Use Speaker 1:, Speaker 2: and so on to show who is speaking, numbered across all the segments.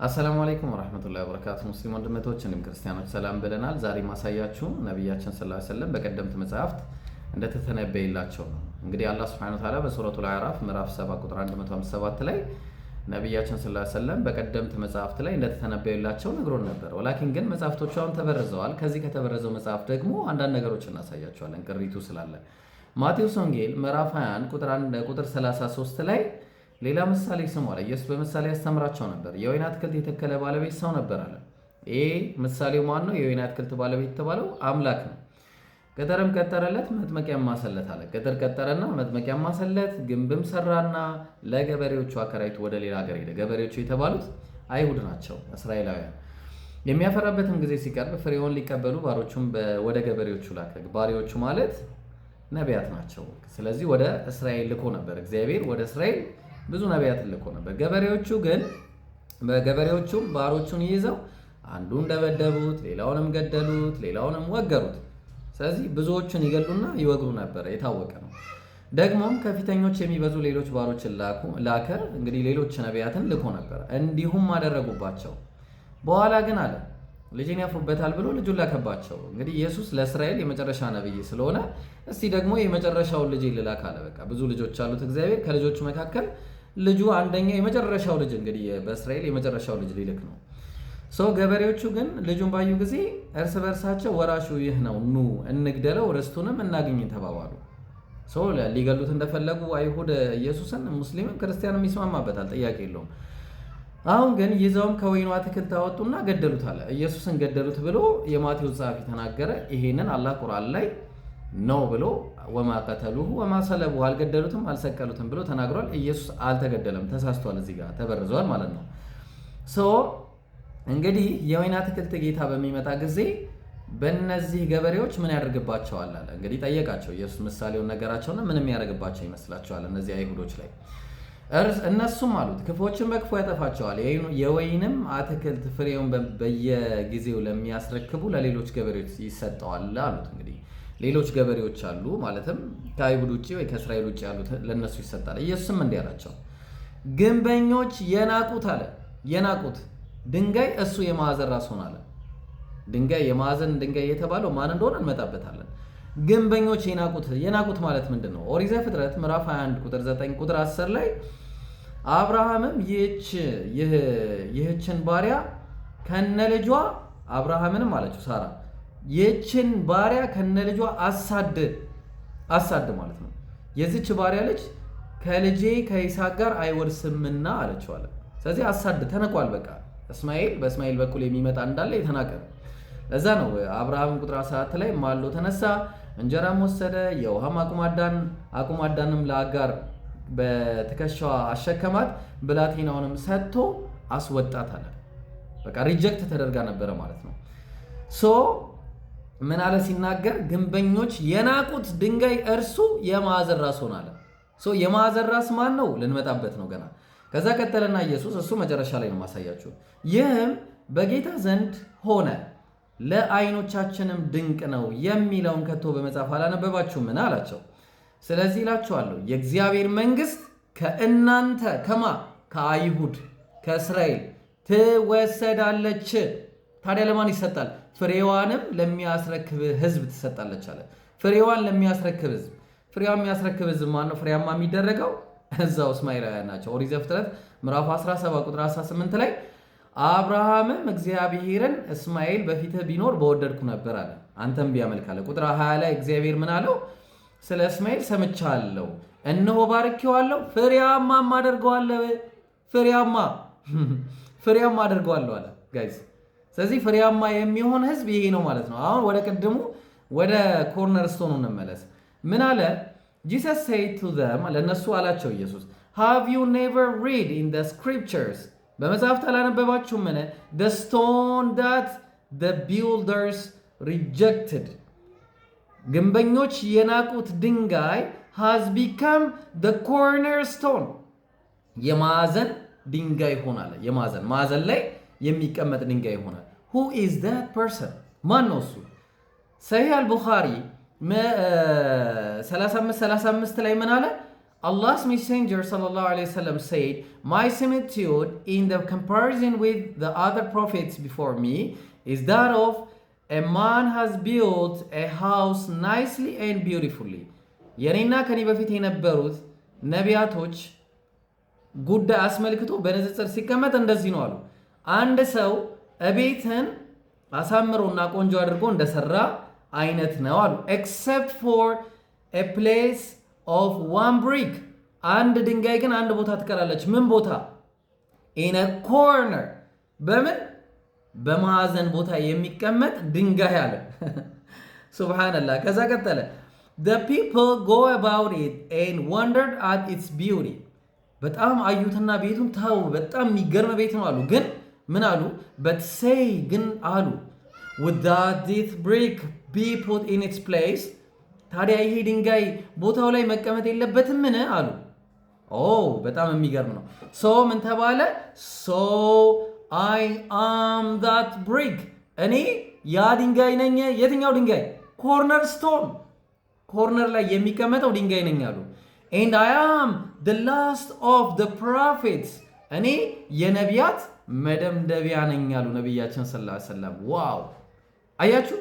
Speaker 1: አሰላሙ አለይኩም ወራህመቱላሂ ወበረካቱ። ሙስሊም ወንድሞች እንዲሁም ክርስቲያኖች ሰላም ብለናል። ዛሬ ማሳያችሁ ነብያችን ሰለላሁ ዐለይሂ ወሰለም በቀደምት መጽሐፍት እንደተተነበየላቸው ነው። እንግዲህ አላህ ሱብሓነሁ ወተዓላ በሱረቱል አዕራፍ ምዕራፍ 7 ቁጥር 157 ላይ ነብያችን ሰለላሁ ዐለይሂ ወሰለም በቀደምት መጽሐፍት ላይ እንደተተነበየላቸው ነግሮን ነበር። ወላኪን ግን መጽሐፍቶቹ አሁን ተበረዘዋል። ከዚህ ከተበረዘው መጽሐፍ ደግሞ አንዳንድ ነገሮች እናሳያቸዋለን ቅሪቱ ስላለ። ማቴዎስ ወንጌል ምዕራፍ 21 ቁጥር 33 ላይ ሌላ ምሳሌ ስሟል። ኢየሱስ በምሳሌ ያስተምራቸው ነበር። የወይን አትክልት የተከለ ባለቤት ሰው ነበር አለ። ይሄ ምሳሌው ማን ነው? የወይን አትክልት ባለቤት የተባለው አምላክ ነው። ቅጥርም ቀጠረለት፣ መጥመቂያም ማሰለት አለ። ቅጥር ቀጠረና መጥመቂያም ማሰለት፣ ግንብም ሰራና ለገበሬዎቹ አከራይቶ ወደ ሌላ ሀገር ሄደ። ገበሬዎቹ የተባሉት አይሁድ ናቸው፣ እስራኤላውያን። የሚያፈራበትም ጊዜ ሲቀርብ ፍሬውን ሊቀበሉ ባሮቹም ወደ ገበሬዎቹ ላከ። ባሪዎቹ ማለት ነቢያት ናቸው። ስለዚህ ወደ እስራኤል ልኮ ነበር እግዚአብሔር ወደ እስራኤል ብዙ ነቢያትን ልኮ ነበር። ገበሬዎቹም ባሮቹን ይዘው አንዱን ደበደቡት፣ ሌላውንም ገደሉት፣ ሌላውንም ወገሩት። ስለዚህ ብዙዎችን ይገሉና ይወግሩ ነበር፣ የታወቀ ነው። ደግሞም ከፊተኞች የሚበዙ ሌሎች ባሮችን ላከ። እንግዲህ ሌሎች ነቢያትን ልኮ ነበር፣ እንዲሁም አደረጉባቸው። በኋላ ግን አለ ልጅን ያፍሩበታል ብሎ ልጁን ላከባቸው። እንግዲህ ኢየሱስ ለእስራኤል የመጨረሻ ነብይ ስለሆነ እስቲ ደግሞ የመጨረሻውን ልጅ ልላክ አለ። በቃ ብዙ ልጆች አሉት እግዚአብሔር። ከልጆቹ መካከል ልጁ አንደኛ የመጨረሻው ልጅ እንግዲህ በእስራኤል የመጨረሻው ልጅ ሊልክ ነው። ገበሬዎቹ ግን ልጁን ባዩ ጊዜ እርስ በርሳቸው ወራሹ ይህ ነው፣ ኑ እንግደለው፣ ርስቱንም እናግኝ ተባባሉ። ሊገሉት እንደፈለጉ አይሁድ ኢየሱስን፣ ሙስሊምም ክርስቲያንም ይስማማበታል፣ ጥያቄ የለውም። አሁን ግን ይዘውም ከወይኑ አትክልት አወጡና ገደሉት አለ። ኢየሱስን ገደሉት ብሎ የማቴዎስ ጸሐፊ ተናገረ። ይሄንን አላህ ቁርአን ላይ ነው ብሎ ወማ ቀተሉሁ ወማ ሰለቡ፣ አልገደሉትም አልሰቀሉትም ብሎ ተናግሯል። ኢየሱስ አልተገደለም፣ ተሳስቷል፣ እዚህ ጋር ተበርዟል ማለት ነው። እንግዲህ የወይን አትክልት ጌታ በሚመጣ ጊዜ በእነዚህ ገበሬዎች ምን ያደርግባቸዋል አለ። እንግዲህ ጠየቃቸው ኢየሱስ ምሳሌውን ነገራቸውና ምንም ያደርግባቸው ይመስላቸዋል እነዚህ አይሁዶች ላይ። እነሱም አሉት ክፉዎችን በክፉ ያጠፋቸዋል፣ የወይንም አትክልት ፍሬውን በየጊዜው ለሚያስረክቡ ለሌሎች ገበሬዎች ይሰጠዋል አሉት። እንግዲህ ሌሎች ገበሬዎች አሉ ማለትም ከአይሁድ ውጭ ወይ ከእስራኤል ውጭ ያሉት ለነሱ ይሰጣል። ኢየሱስም እንዲህ አላቸው፣ ግንበኞች የናቁት አለ የናቁት ድንጋይ እሱ የማዕዘን ራስ ሆነ አለ። ድንጋይ የማዕዘን ድንጋይ የተባለው ማን እንደሆነ እንመጣበታለን። ግንበኞች የናቁት ማለት ምንድን ነው? ኦሪት ዘፍጥረት ምዕራፍ 21 ቁጥር 9 ቁጥር 10 ላይ አብርሃምም ይህችን ባሪያ ከነልጇ አብርሃምንም አለችው ሳራ ይህችን ባሪያ ከነልጇ አሳድ ማለት ነው። የዚች ባሪያ ልጅ ከልጄ ከይስሐቅ ጋር አይወርስምና አለችው አለ። ስለዚህ አሳድ ተነቋል። በቃ በእስማኤል በኩል የሚመጣ እንዳለ የተናቀ ነው። ለዛ ነው አብርሃም ቁጥር 14 ላይ ማሎ ተነሳ፣ እንጀራም ወሰደ፣ የውሃም አቁማዳንም ለአጋር በትከሻዋ አሸከማት፣ ብላቴናውንም ሰጥቶ አስወጣት አለ። በቃ ሪጀክት ተደርጋ ነበረ ማለት ነው። ምን አለ ሲናገር ግንበኞች የናቁት ድንጋይ እርሱ የማዕዘን ራስ ሆነ አለ። የማዕዘን ራስ ማን ነው? ልንመጣበት ነው ገና። ከዛ ቀጠለና ኢየሱስ እሱ መጨረሻ ላይ ነው ማሳያችሁ። ይህም በጌታ ዘንድ ሆነ ለዓይኖቻችንም ድንቅ ነው የሚለውን ከቶ በመጽሐፍ አላነበባችሁምን አላቸው። ስለዚህ እላችኋለሁ የእግዚአብሔር መንግሥት ከእናንተ ከአይሁድ ከእስራኤል ትወሰዳለች። ታዲያ ለማን ይሰጣል? ፍሬዋንም ለሚያስረክብ ሕዝብ ትሰጣለች አለ። ፍሬዋን ለሚያስረክብ ሕዝብ። ፍሬዋን የሚያስረክብ ሕዝብ ማነው? ፍሬያማ የሚደረገው እዛው እስማኤላውያን ናቸው። ኦሪት ዘፍጥረት ምዕራፍ 17 ቁጥር 18 ላይ አብርሃምም እግዚአብሔርን እስማኤል በፊትህ ቢኖር በወደድኩ ነበር አለ፣ አንተም ቢያመልክ አለ። ቁጥር 20 ላይ እግዚአብሔር ምን አለው? ስለ እስማኤል ሰምቻለሁ፣ እነሆ ባርኬዋለሁ፣ ፍሬያማም አደርገዋለሁ። ፍሬያማ አደርገዋለሁ አለ ጋይስ። ስለዚህ ፍሬያማ የሚሆን ህዝብ ይሄ ነው ማለት ነው። አሁን ወደ ቅድሙ ወደ ኮርነር ስቶኑ እንመለስ። ምን አለ? Jesus said to them, ለነሱ አላቸው ኢየሱስ have you never read in the scriptures በመጽሐፍት አላነበባችሁም? the stone that the builders rejected ግንበኞች የናቁት ድንጋይ has become the cornerstone የማዕዘን ድንጋይ ሆናል። ማዕዘን ላይ የሚቀመጥ ድንጋይ ሆናል። who is that person? ማን ነው እሱ? ሰሂህ አልቡኻሪ 35 ላይ ምን አለ? Allah's Messenger sallallahu alaihi wasallam said, my similitude in the comparison with the other prophets before me is that of a man has built a house nicely and beautifully. የኔና ከኔ በፊት የነበሩት ነቢያቶች ጉዳይ አስመልክቶ በንጽጽር ሲቀመጥ እንደዚህ ነው አሉ። አንድ ሰው እቤትን አሳምሮና ቆንጆ አድርጎ እንደሰራ አይነት ነው አሉ። except for a place of one brick, አንድ ድንጋይ ግን አንድ ቦታ ትቀራለች። ምን ቦታ? in a corner, በምን? በማዕዘን ቦታ የሚቀመጥ ድንጋይ አለ። ሱብሃንአላህ። ከዛ ቀጠለ the people go about it and wondered at its beauty, በጣም አዩትና ቤቱን ተው በጣም የሚገርም ቤት ነው አሉ። ግን ምን አሉ? but say, ግን አሉ would that this brick be put in its place, ታዲያ ይሄ ድንጋይ ቦታው ላይ መቀመጥ የለበትም ምን አሉ። በጣም የሚገርም ነው። ሶ ምን ተባለ? so I am that brick, እኔ ያ ድንጋይ ነኝ። የትኛው ድንጋይ? ኮርነር ስቶን፣ ኮርነር ላይ የሚቀመጠው ድንጋይ ነኝ አሉ። and I am the last of the prophets, እኔ የነቢያት መደምደቢያ ነኝ አሉ ነቢያችን ሰለላሁ ዐለይሂ ወሰለም። ዋው! አያችሁ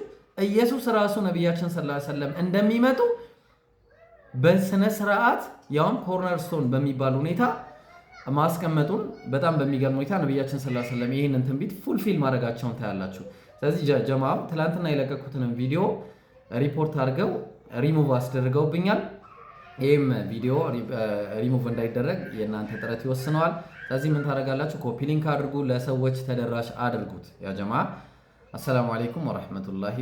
Speaker 1: ኢየሱስ ራሱ ነቢያችን ሰለላሁ ዐለይሂ ወሰለም እንደሚመጡ በስነ ስርዓት ያውም ኮርነርስቶን በሚባል ሁኔታ ማስቀመጡን በጣም በሚገርም ሁኔታ ነቢያችን ሰለላሁ ዐለይሂ ወሰለም ይህንን ትንቢት ፉልፊል ማድረጋቸውን ታያላችሁ። ስለዚህ ጀማዓ ትላንትና የለቀኩትንም ቪዲዮ ሪፖርት አድርገው ሪሙቭ አስደርገውብኛል። ይህም ቪዲዮ ሪሙቭ እንዳይደረግ የእናንተ ጥረት ይወስነዋል። ስለዚህ ምን ታደርጋላችሁ? ኮፒ ሊንክ አድርጉ፣ ለሰዎች ተደራሽ አድርጉት። ያ ጀማዓ አሰላሙ አለይኩም ወራህመቱላሂ